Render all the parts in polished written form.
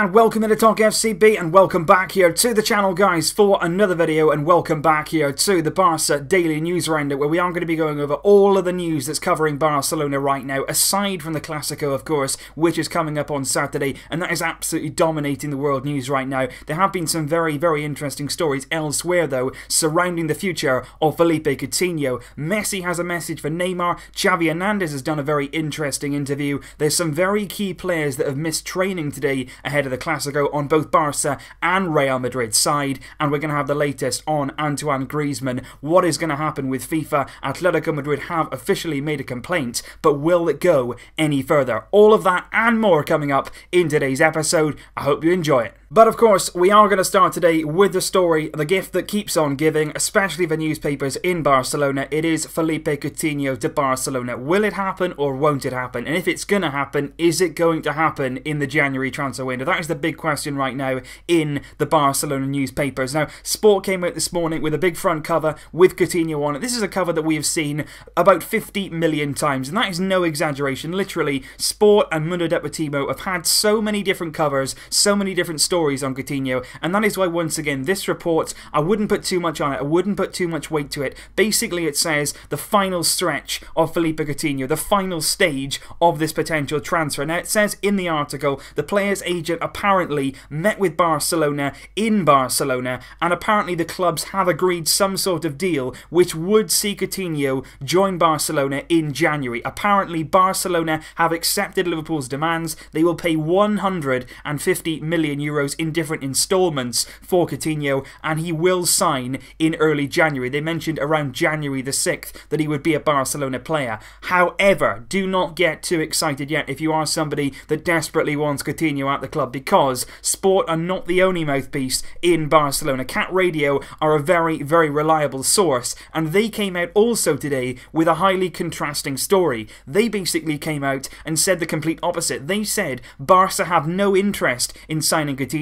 And welcome into Talk FCB, and welcome back here to the channel, guys, for another video, and welcome back here to the Barça Daily News Roundup, where we are going to be going over all of the news that's covering Barcelona right now, aside from the Clásico, of course, which is coming up on Saturday, and that is absolutely dominating the world news right now. There have been some very, very interesting stories elsewhere, though, surrounding the future of Philippe Coutinho. Messi has a message for Neymar. Xavi Hernandez has done a very interesting interview. There's some very key players that have missed training today ahead of the Clásico on both Barça and Real Madrid's side, and we're going to have the latest on Antoine Griezmann. What is going to happen with FIFA? Atletico Madrid have officially made a complaint, but will it go any further? All of that and more coming up in today's episode. I hope you enjoy it. But of course, we are going to start today with the story, the gift that keeps on giving, especially the newspapers in Barcelona. It is Philippe Coutinho to Barcelona. Will it happen or won't it happen? And if it's going to happen, is it going to happen in the January transfer window? That is the big question right now in the Barcelona newspapers. Now, Sport came out this morning with a big front cover with Coutinho on it. This is a cover that we have seen about 50 million times, and that is no exaggeration. Literally, Sport and Mundo Deportivo have had so many different covers, so many different stories on Coutinho, and that is why, once again, this report, I wouldn't put too much on it, I wouldn't put too much weight to it. Basically, it says the final stretch of Philippe Coutinho, the final stage of this potential transfer. Now, it says in the article, the player's agent apparently met with Barcelona in Barcelona, and apparently the clubs have agreed some sort of deal which would see Coutinho join Barcelona in January. Apparently, Barcelona have accepted Liverpool's demands. They will pay 150 million euros in different installments for Coutinho, and he will sign in early January. They mentioned around January the 6th that he would be a Barcelona player. However, do not get too excited yet if you are somebody that desperately wants Coutinho at the club, because Sport are not the only mouthpiece in Barcelona. Cat Radio are a very, very reliable source, and they came out also today with a highly contrasting story. They basically came out and said the complete opposite. They said Barca have no interest in signing Coutinho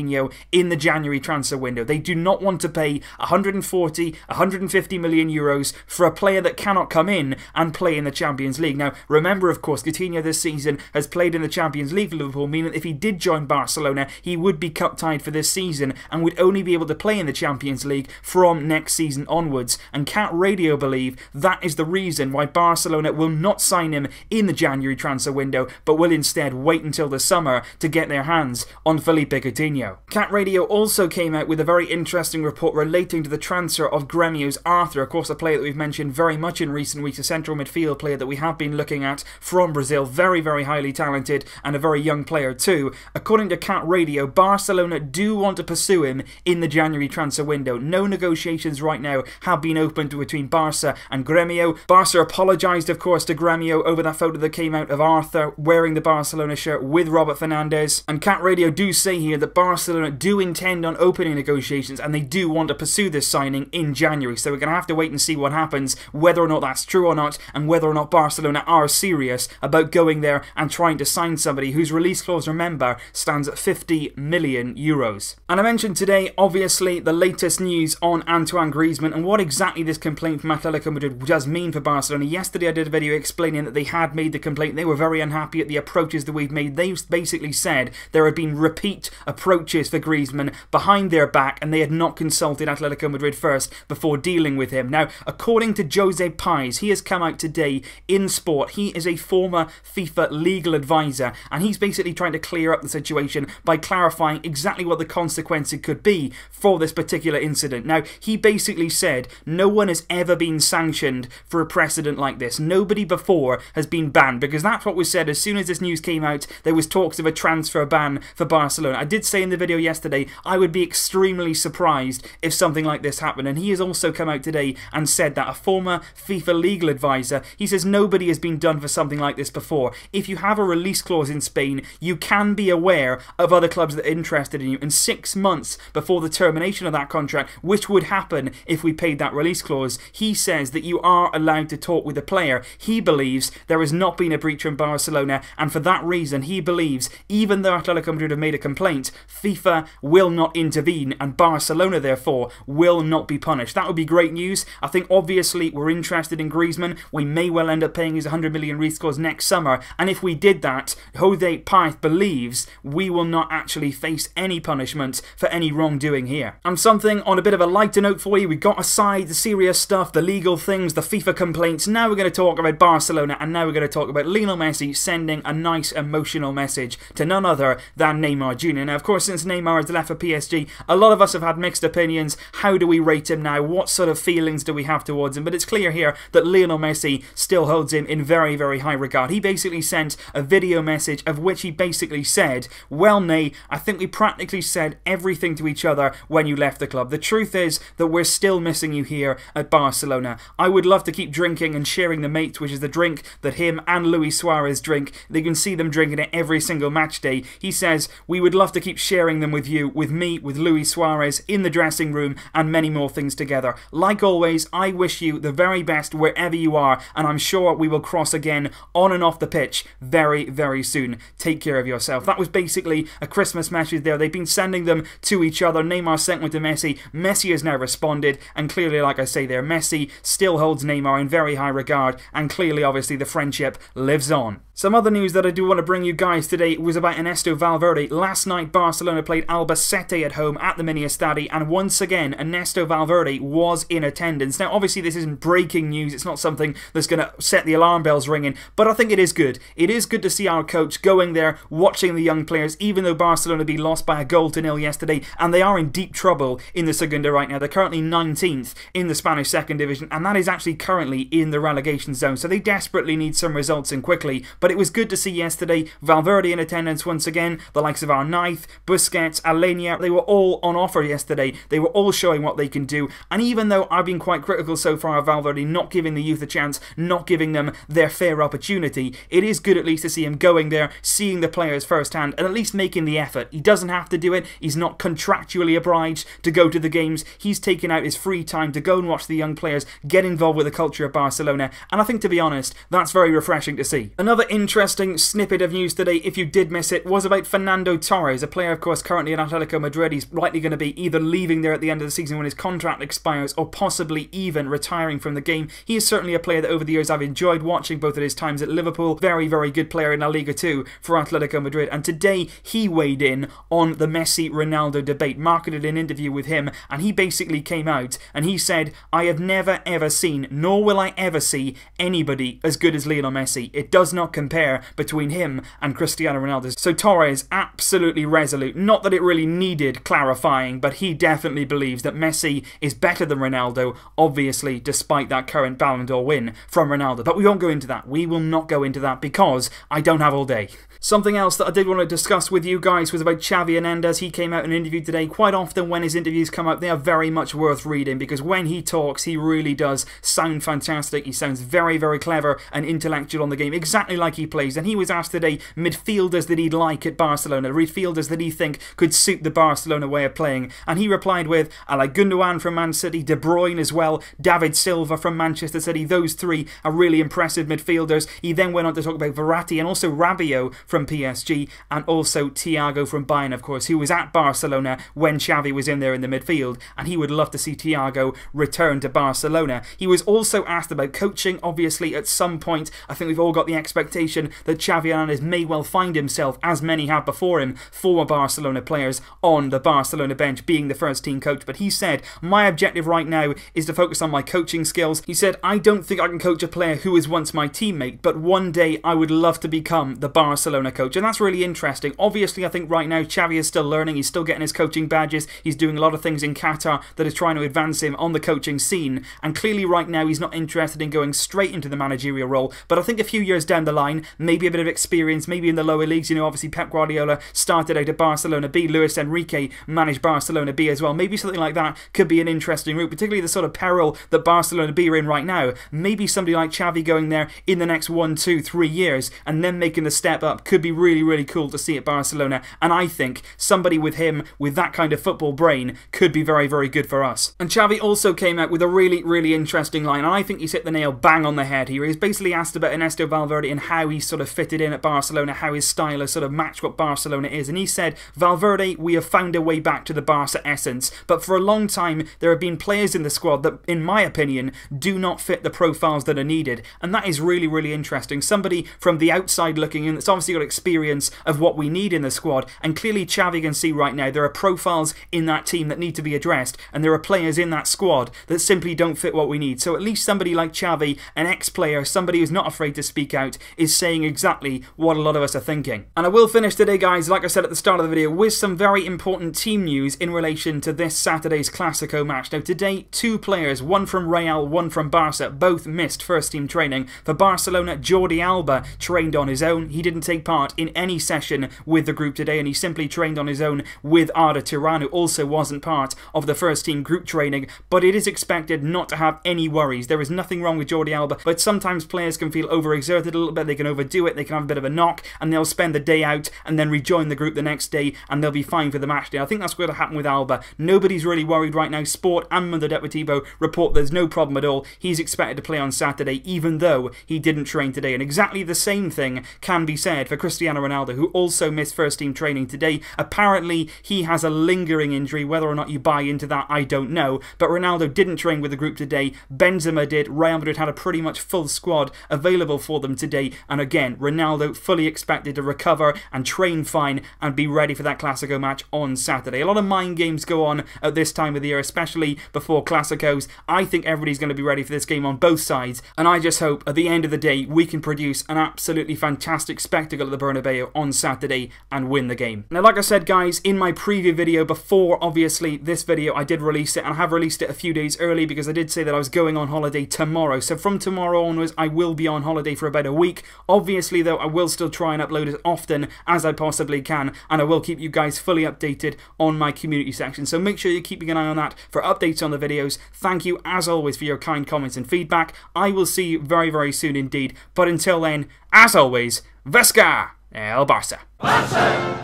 in the January transfer window. They do not want to pay 140, 150 million euros for a player that cannot come in and play in the Champions League. Now, remember, of course, Coutinho this season has played in the Champions League for Liverpool, meaning that if he did join Barcelona, he would be cup-tied for this season and would only be able to play in the Champions League from next season onwards. And Cat Radio believe that is the reason why Barcelona will not sign him in the January transfer window, but will instead wait until the summer to get their hands on Philippe Coutinho. Cat Radio also came out with a very interesting report relating to the transfer of Grêmio's Arthur, of course a player that we've mentioned very much in recent weeks, a central midfield player that we have been looking at from Brazil, very, very highly talented and a very young player too. According to Cat Radio, Barcelona do want to pursue him in the January transfer window. No negotiations right now have been opened between Barca and Grêmio. Barca apologised, of course, to Grêmio over that photo that came out of Arthur wearing the Barcelona shirt with Robert Fernandes, and Cat Radio do say here that Barcelona do intend on opening negotiations and they do want to pursue this signing in January. So we're going to have to wait and see what happens, whether or not that's true or not, and whether or not Barcelona are serious about going there and trying to sign somebody whose release clause, remember, stands at 50 million euros. And I mentioned today, obviously, the latest news on Antoine Griezmann and what exactly this complaint from Atletico Madrid does mean for Barcelona. Yesterday I did a video explaining that they had made the complaint. They were very unhappy at the approaches that we've made. They basically said there had been repeat approaches for Griezmann behind their back, and they had not consulted Atletico Madrid first before dealing with him. Now, according to Jose Pais, he has come out today in Sport. He is a former FIFA legal advisor, and he's basically trying to clear up the situation by clarifying exactly what the consequences could be for this particular incident. Now, he basically said no one has ever been sanctioned for a precedent like this. Nobody before has been banned, because that's what was said as soon as this news came out. There was talks of a transfer ban for Barcelona. I did say in the video yesterday I would be extremely surprised if something like this happened, and he has also come out today and said that, a former FIFA legal advisor, he says nobody has been done for something like this before. If you have a release clause in Spain, you can be aware of other clubs that are interested in you, and 6 months before the termination of that contract, which would happen if we paid that release clause, he says that you are allowed to talk with the player. He believes there has not been a breach from Barcelona, and for that reason he believes, even though Atletico Madrid have made a complaint, FIFA will not intervene and Barcelona therefore will not be punished. That would be great news. I think obviously we're interested in Griezmann. We may well end up paying his 100 million wreath clause next summer, and if we did that, Jose Paez believes we will not actually face any punishment for any wrongdoing here. And something on a bit of a lighter note for you, we got aside the serious stuff, the legal things, the FIFA complaints. Now we're going to talk about Barcelona, and now we're going to talk about Lionel Messi sending a nice emotional message to none other than Neymar Jr. Now, of course, since Neymar has left for PSG, a lot of us have had mixed opinions. How do we rate him now? What sort of feelings do we have towards him? But it's clear here that Lionel Messi still holds him in very, very high regard. He basically sent a video message of which he basically said, well, Ney, I think we practically said everything to each other when you left the club. The truth is that we're still missing you here at Barcelona. I would love to keep drinking and sharing the mates, which is the drink that him and Luis Suarez drink. They can see them drinking it every single match day. He says, we would love to keep sharing them with you, with me, with Luis Suarez, in the dressing room, and many more things together. Like always, I wish you the very best wherever you are, and I'm sure we will cross again on and off the pitch very, very soon. Take care of yourself. That was basically a Christmas message there. They've been sending them to each other. Neymar sent one to Messi. Messi has now responded, and clearly, like I say there, Messi still holds Neymar in very high regard, and clearly, obviously, the friendship lives on. Some other news that I do want to bring you guys today was about Ernesto Valverde. Last night, Barcelona played Albacete at home at the Mini Estadi, and once again, Ernesto Valverde was in attendance. Now, obviously, this isn't breaking news. It's not something that's going to set the alarm bells ringing, but I think it is good. It is good to see our coach going there, watching the young players, even though Barcelona be lost by a goal to nil yesterday, and they are in deep trouble in the Segunda right now. They're currently 19th in the Spanish second division, and that is actually currently in the relegation zone, so they desperately need some results in quickly. But it was good to see yesterday Valverde in attendance once again. The likes of Arnaiz, Busquets, Alenia, they were all on offer yesterday. They were all showing what they can do, and even though I've been quite critical so far of Valverde not giving the youth a chance, not giving them their fair opportunity, it is good at least to see him going there, seeing the players firsthand, and at least making the effort. He doesn't have to do it. He's not contractually obliged to go to the games. He's taken out his free time to go and watch the young players get involved with the culture of Barcelona, and I think, to be honest, that's very refreshing to see. Another interesting snippet of news today, if you did miss it, was about Fernando Torres, a player, of course, currently at Atletico Madrid. He's likely going to be either leaving there at the end of the season when his contract expires, or possibly even retiring from the game. He is certainly a player that over the years I've enjoyed watching, both at his times at Liverpool. Very, very good player in La Liga too for Atletico Madrid, and today he weighed in on the Messi-Ronaldo debate, marketed an interview with him, and he basically came out and he said, I have never ever seen, nor will I ever see, anybody as good as Lionel Messi. It does not compare between him and Cristiano Ronaldo. So Torres, absolutely resolute. Not that it really needed clarifying, but he definitely believes that Messi is better than Ronaldo, obviously, despite that current Ballon d'Or win from Ronaldo. But we won't go into that. We will not go into that because I don't have all day. Something else that I did want to discuss with you guys was about Xavi Hernandez. He came out in an interview today. Quite often when his interviews come out, they are very much worth reading because when he talks, he really does sound fantastic. He sounds very, very clever and intellectual on the game, exactly like he plays. And he was asked today midfielders that he'd like at Barcelona, midfielders that he think could suit the Barcelona way of playing. And he replied with, I like Gundogan from Man City, De Bruyne as well, David Silva from Manchester City. Those three are really impressive midfielders. He then went on to talk about Verratti and also Rabiot from PSG, and also Thiago from Bayern, of course, who was at Barcelona when Xavi was in there in the midfield, and he would love to see Thiago return to Barcelona. He was also asked about coaching. Obviously, at some point, I think we've all got the expectation that Xavi Hernandez may well find himself, as many have before him, former Barcelona players, on the Barcelona bench, being the first team coach. But he said, my objective right now is to focus on my coaching skills. He said, I don't think I can coach a player who was once my teammate, but one day I would love to become the Barcelona coach. And that's really interesting. Obviously, I think right now Xavi is still learning. He's still getting his coaching badges. He's doing a lot of things in Qatar that is trying to advance him on the coaching scene. And clearly right now he's not interested in going straight into the managerial role. But I think a few years down the line, maybe a bit of experience, maybe in the lower leagues. You know, obviously Pep Guardiola started out at Barcelona B. Luis Enrique managed Barcelona B as well. Maybe something like that could be an interesting route, particularly the sort of peril that Barcelona B are in right now. Maybe somebody like Xavi going there in the next 1, 2, 3 years and then making the step up could be really cool to see at Barcelona. And I think somebody with him, with that kind of football brain, could be very good for us. And Xavi also came out with a really interesting line, and I think he's hit the nail bang on the head here. He's basically asked about Ernesto Valverde and how how he's sort of fitted in at Barcelona, how his style has sort of matched what Barcelona is. And he said, Valverde, we have found a way back to the Barca essence. But for a long time, there have been players in the squad that, in my opinion, do not fit the profiles that are needed. And that is really, really interesting. Somebody from the outside looking in that's obviously got experience of what we need in the squad. And clearly Xavi can see right now there are profiles in that team that need to be addressed. And there are players in that squad that simply don't fit what we need. So at least somebody like Xavi, an ex-player, somebody who's not afraid to speak out, is saying exactly what a lot of us are thinking. And I will finish today, guys, like I said at the start of the video, with some very important team news in relation to this Saturday's Clásico match. Now today, two players, one from Real, one from Barca, both missed first team training. For Barcelona, Jordi Alba trained on his own. He didn't take part in any session with the group today, and he simply trained on his own with Arda Turan, who also wasn't part of the first team group training. But it is expected not to have any worries. There is nothing wrong with Jordi Alba, but sometimes players can feel overexerted a little bit, they can overdo it, they can have a bit of a knock, and they'll spend the day out and then rejoin the group the next day, and they'll be fine for the match day. I think that's going to happen with Alba. Nobody's really worried right now. Sport and Mundo Deportivo report there's no problem at all. He's expected to play on Saturday, even though he didn't train today. And exactly the same thing can be said for Cristiano Ronaldo, who also missed first team training today. Apparently, he has a lingering injury. Whether or not you buy into that, I don't know. But Ronaldo didn't train with the group today. Benzema did. Real Madrid had a pretty much full squad available for them today. And again, Ronaldo fully expected to recover and train fine and be ready for that Clásico match on Saturday. A lot of mind games go on at this time of the year, especially before Clásicos. I think everybody's going to be ready for this game on both sides, and I just hope at the end of the day we can produce an absolutely fantastic spectacle at the Bernabeu on Saturday and win the game. Now, like I said, guys, in my preview video before obviously this video, I did release it, and I have released it a few days early because I did say that I was going on holiday tomorrow. So from tomorrow onwards, I will be on holiday for about a week. Obviously, though, I will still try and upload as often as I possibly can, and I will keep you guys fully updated on my community section. So make sure you're keeping an eye on that for updates on the videos. Thank you, as always, for your kind comments and feedback. I will see you very, very soon indeed. But until then, as always, Vesca el Barça. Barça!